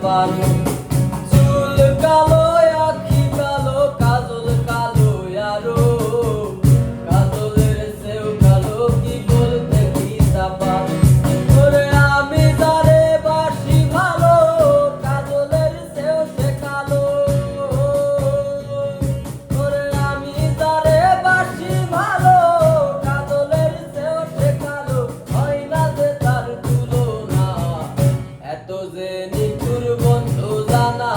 পান। চুল কালো আখি কালো কাজল কালো আরো, কাজলের চেয়েও কালো কি বলতে কি চাপান। ওরে আমি যারে বাসি ভালো, কাজলের চেয়েও সে কালো। ওরে আমি যারে বাসি ভালো, কাজলের চেয়েও সে কালো। হয় না যে তার তুলনা, এত যে নিঠুর বন্ধু জানা